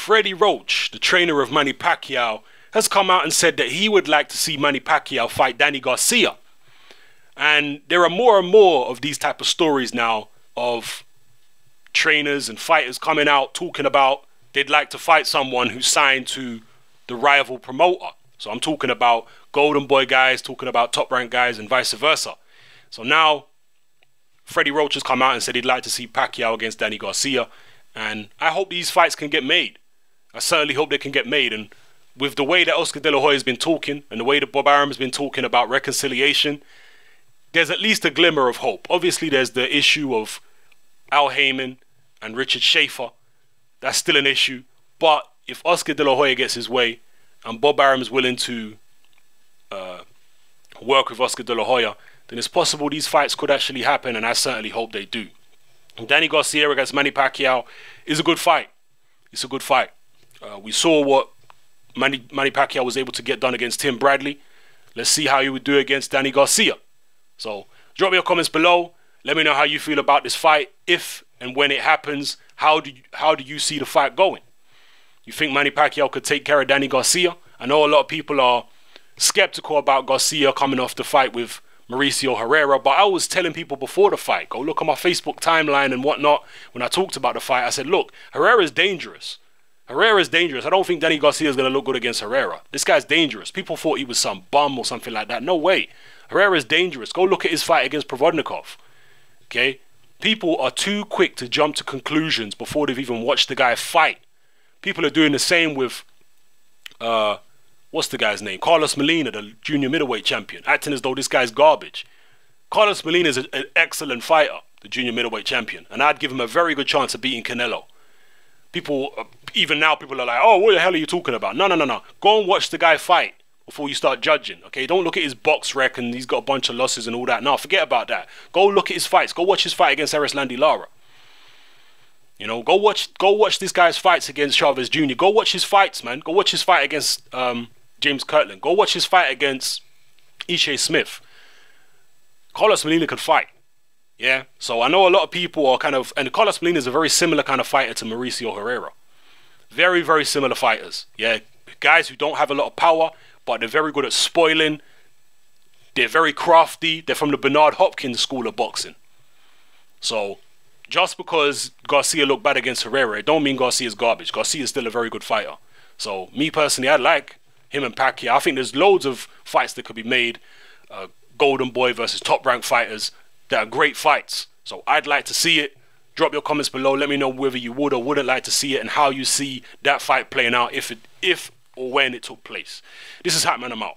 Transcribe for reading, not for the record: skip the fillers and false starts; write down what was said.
Freddie Roach, the trainer of Manny Pacquiao, has come out and said that he would like to see Manny Pacquiao fight Danny Garcia. And there are more and more of these type of stories now of trainers and fighters coming out talking about they'd like to fight someone who's signed to the rival promoter. So I'm talking about Golden Boy guys, talking about Top Rank guys, and vice versa. So now Freddie Roach has come out and said he'd like to see Pacquiao against Danny Garcia. And I hope these fights can get made. I certainly hope they can get made. And with the way that Oscar De La Hoya has been talking and the way that Bob Arum has been talking about reconciliation, there's at least a glimmer of hope. Obviously, there's the issue of Al Heyman and Richard Schaefer. That's still an issue. But if Oscar De La Hoya gets his way and Bob Arum is willing to work with Oscar De La Hoya, then it's possible these fights could actually happen, and I certainly hope they do. And Danny Garcia against Manny Pacquiao is a good fight. It's a good fight. We saw what Manny Pacquiao was able to get done against Tim Bradley. Let's see how he would do against Danny Garcia. So drop your comments below. Let me know how you feel about this fight. If and when it happens, how do you see the fight going? You think Manny Pacquiao could take care of Danny Garcia? I know a lot of people are skeptical about Garcia coming off the fight with Mauricio Herrera, but I was telling people before the fight, go look on my Facebook timeline and whatnot, when I talked about the fight, I said, look, Herrera is dangerous. Herrera is dangerous. I don't think Danny Garcia is going to look good against Herrera. This guy's dangerous. People thought he was some bum or something like that. No way. Herrera is dangerous. Go look at his fight against Provodnikov. Okay? People are too quick to jump to conclusions before they've even watched the guy fight. People are doing the same with, what's the guy's name? Carlos Molina, the junior middleweight champion, acting as though this guy's garbage. Carlos Molina is an excellent fighter, the junior middleweight champion, and I'd give him a very good chance of beating Canelo. People, even now, people are like, oh, what the hell are you talking about? No, no, no, no. Go and watch the guy fight before you start judging, okay? Don't look at his box rec and he's got a bunch of losses and all that. No, forget about that. Go look at his fights. Go watch his fight against Erislandy Lara. You know, go watch this guy's fights against Chavez Jr. Go watch his fights, man. Go watch his fight against James Kirtland. Go watch his fight against Ishe Smith. Carlos Molina could fight. Yeah, so I know a lot of people are kind of, and Carlos Molina is a very similar kind of fighter to Mauricio Herrera. Very, very similar fighters. Yeah, guys who don't have a lot of power, but they're very good at spoiling. They're very crafty. They're from the Bernard Hopkins school of boxing. So just because Garcia looked bad against Herrera, it don't mean Garcia's garbage. Garcia is still a very good fighter. So me personally, I like him and Pacquiao. I think there's loads of fights that could be made. Golden Boy versus Top Rank fighters. That are great fights. So I'd like to see it. Drop your comments below. Let me know whether you would or wouldn't like to see it and how you see that fight playing out if or when it took place. This is Hatman. I'm out.